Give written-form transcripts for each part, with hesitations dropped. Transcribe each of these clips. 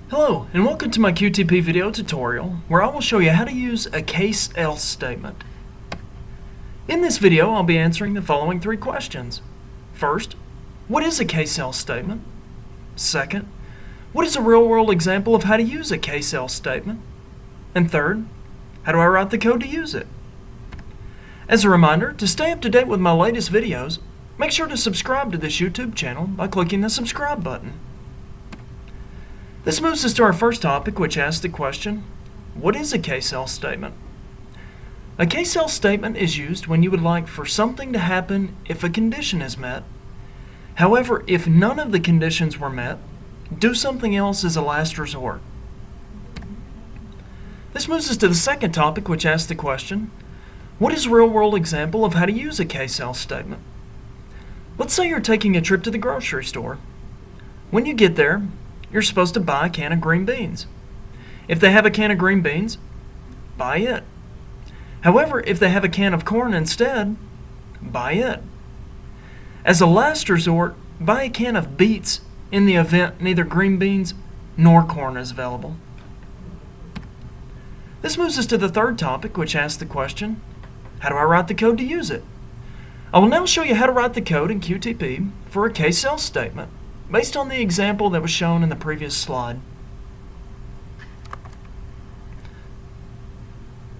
Hello, and welcome to my QTP video tutorial, where I will show you how to use a case-else statement. In this video, I'll be answering the following three questions. First, what is a case-else statement? Second, what is a real-world example of how to use a case-else statement? And third, how do I write the code to use it? As a reminder, to stay up to date with my latest videos, make sure to subscribe to this YouTube channel by clicking the subscribe button. This moves us to our first topic, which asks the question, what is a case-else statement? A case-else statement is used when you would like for something to happen if a condition is met. However, if none of the conditions were met, do something else as a last resort. This moves us to the second topic, which asks the question, what is a real-world example of how to use a case-else statement? Let's say you're taking a trip to the grocery store. When you get there, you're supposed to buy a can of green beans. If they have a can of green beans, buy it. However, if they have a can of corn instead, buy it. As a last resort, buy a can of beets in the event neither green beans nor corn is available. This moves us to the third topic, which asks the question, how do I write the code to use it? I will now show you how to write the code in QTP for a case-else statement, based on the example that was shown in the previous slide.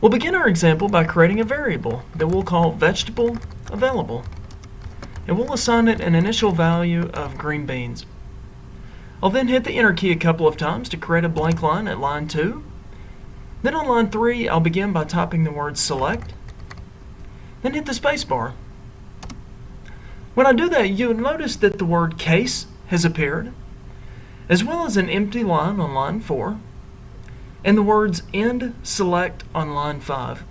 We'll begin our example by creating a variable that we'll call vegetable available, and we'll assign it an initial value of green beans. I'll then hit the enter key a couple of times to create a blank line at line 2. Then on line 3, I'll begin by typing the word select, then hit the space bar. When I do that, you'll notice that the word case has appeared, as well as an empty line on line 4, and the words end select on line 5.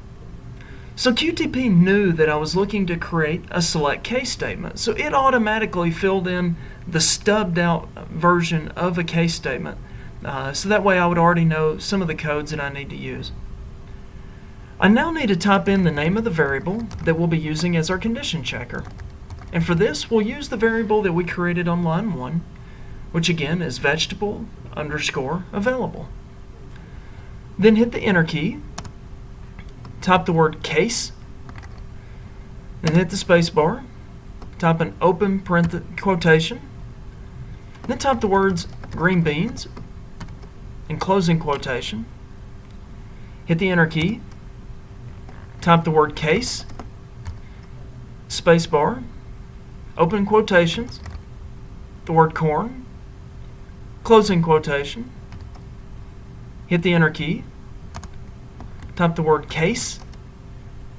So QTP knew that I was looking to create a select case statement, so it automatically filled in the stubbed out version of a case statement, so that way I would already know some of the codes that I need to use. I now need to type in the name of the variable that we'll be using as our condition checker. And for this, we'll use the variable that we created on line 1, which again is vegetable underscore available. Then hit the enter key, type the word case, then hit the space bar, type an open quotation, then type the words green beans and closing quotation, hit the enter key, type the word case, space bar, open quotations, the word corn, closing quotation, hit the enter key, type the word case,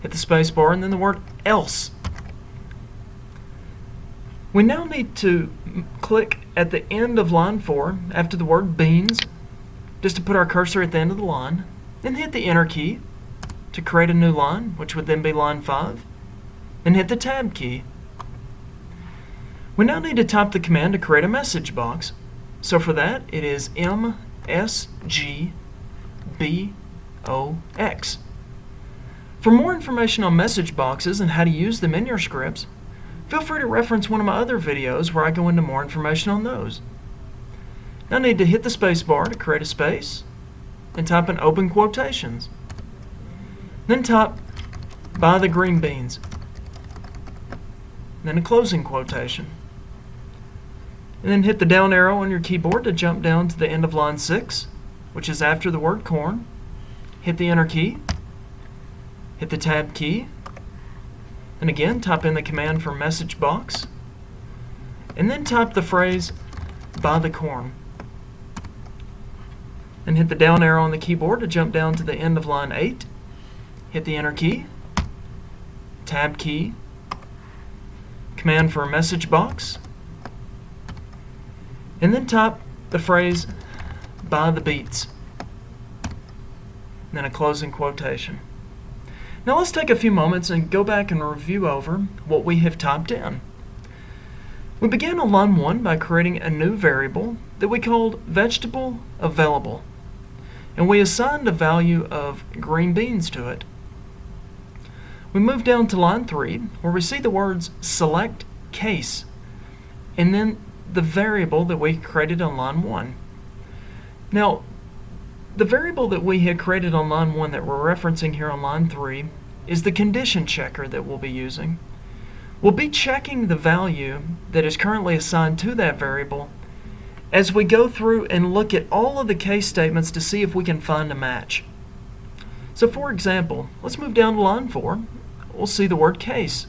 hit the space bar, and then the word else. We now need to click at the end of line 4 after the word beans, just to put our cursor at the end of the line, then hit the enter key to create a new line, which would then be line 5, and hit the tab key. We now need to type the command to create a message box. So for that, it is MSGBOX. For more information on message boxes and how to use them in your scripts, feel free to reference one of my other videos where I go into more information on those. Now I need to hit the space bar to create a space and type in open quotations. Then type buy the green beans. Then a closing quotation. And then hit the down arrow on your keyboard to jump down to the end of line 6, which is after the word corn. Hit the enter key, hit the tab key, and again type in the command for message box, and then type the phrase buy the corn. And hit the down arrow on the keyboard to jump down to the end of line 8, hit the enter key, tab key, command for a message box, and then type the phrase buy the beets, and then a closing quotation. Now let's take a few moments and go back and review over what we have typed in. We began on line 1 by creating a new variable that we called vegetable available, and we assigned a value of green beans to it. We move down to line 3 where we see the words select case and then the variable that we created on line 1. Now, the variable that we had created on line 1 that we're referencing here on line 3 is the condition checker that we'll be using. We'll be checking the value that is currently assigned to that variable as we go through and look at all of the case statements to see if we can find a match. So for example, let's move down to line 4. We'll see the word case.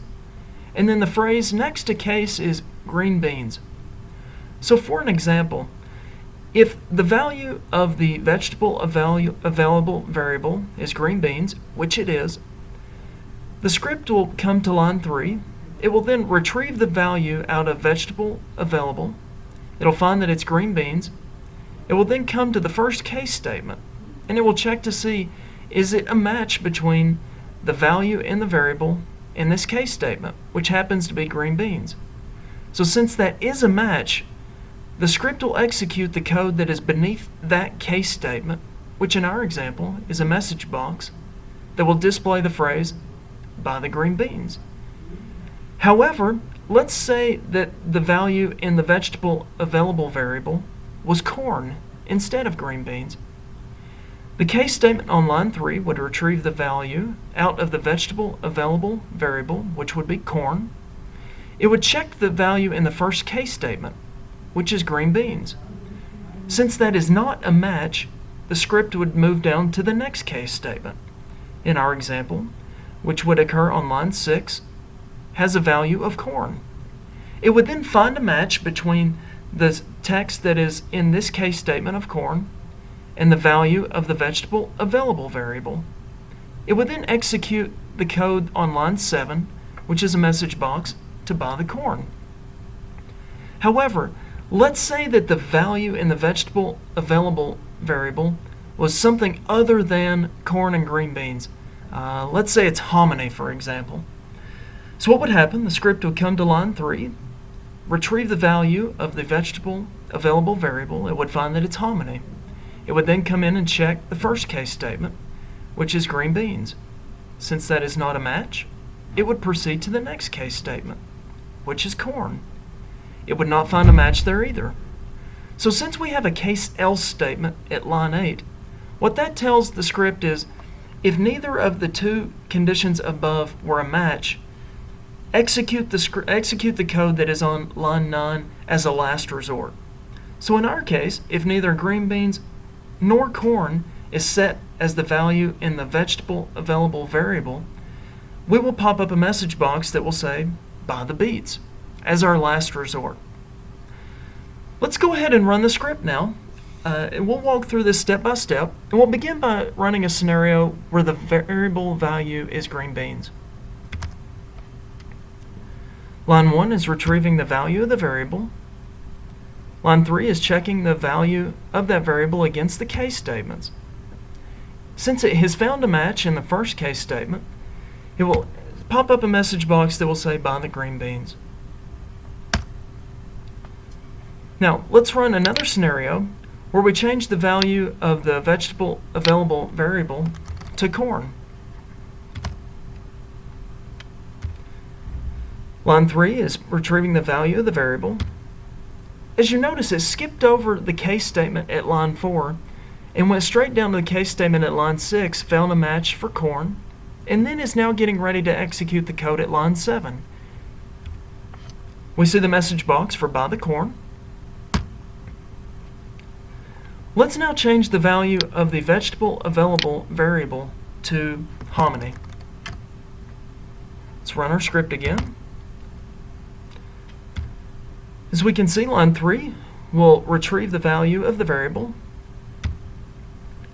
And then the phrase next to case is green beans. So for an example, if the value of the vegetable available variable is green beans, which it is, the script will come to line 3. It will then retrieve the value out of vegetable available. It'll find that it's green beans. It will then come to the first case statement, and it will check to see, is it a match between the value in the variable and this case statement, which happens to be green beans. So since that is a match, the script will execute the code that is beneath that case statement, which in our example is a message box that will display the phrase, buy the green beans. However, let's say that the value in the vegetable available variable was corn instead of green beans. The case statement on line 3 would retrieve the value out of the vegetable available variable, which would be corn. It would check the value in the first case statement, which is green beans. Since that is not a match, the script would move down to the next case statement. In our example, which would occur on line 6, has a value of corn. It would then find a match between the text that is in this case statement of corn and the value of the vegetable available variable. It would then execute the code on line 7, which is a message box, to buy the corn. However, let's say that the value in the vegetable available variable was something other than corn and green beans. Let's say it's hominy, for example. So what would happen? The script would come to line 3, retrieve the value of the vegetable available variable. It would find that it's hominy. It would then come in and check the first case statement, which is green beans. Since that is not a match, it would proceed to the next case statement, which is corn. It would not find a match there either. So since we have a case else statement at line 8, what that tells the script is if neither of the two conditions above were a match, execute the code that is on line 9 as a last resort. So in our case, if neither green beans nor corn is set as the value in the vegetable available variable, we will pop up a message box that will say, buy the beets, as our last resort. Let's go ahead and run the script now. And we'll walk through this step by step, and we'll begin by running a scenario where the variable value is green beans. Line 1 is retrieving the value of the variable. Line 3 is checking the value of that variable against the case statements. Since it has found a match in the first case statement, it will pop up a message box that will say buy the green beans. Now let's run another scenario where we change the value of the vegetable available variable to corn. Line 3 is retrieving the value of the variable. As you notice, it skipped over the case statement at line 4 and went straight down to the case statement at line 6, found a match for corn, and then is now getting ready to execute the code at line 7. We see the message box for buy the corn. Let's now change the value of the vegetable available variable to hominy. Let's run our script again. As we can see, line 3 will retrieve the value of the variable.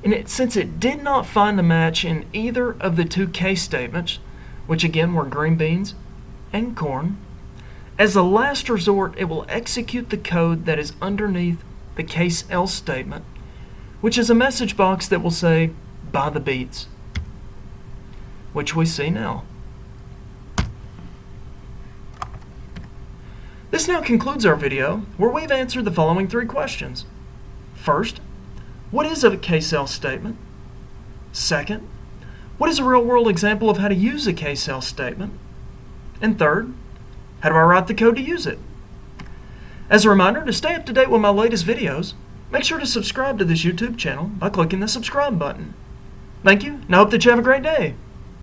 And since it did not find a match in either of the two case statements, which again were green beans and corn, as a last resort, it will execute the code that is underneath the case else statement, which is a message box that will say, buy the beets, which we see now. This now concludes our video where we've answered the following 3 questions. First, what is a case else statement? Second, what is a real-world example of how to use a case else statement? And third, how do I write the code to use it? As a reminder, to stay up to date with my latest videos, make sure to subscribe to this YouTube channel by clicking the subscribe button. Thank you, and I hope that you have a great day.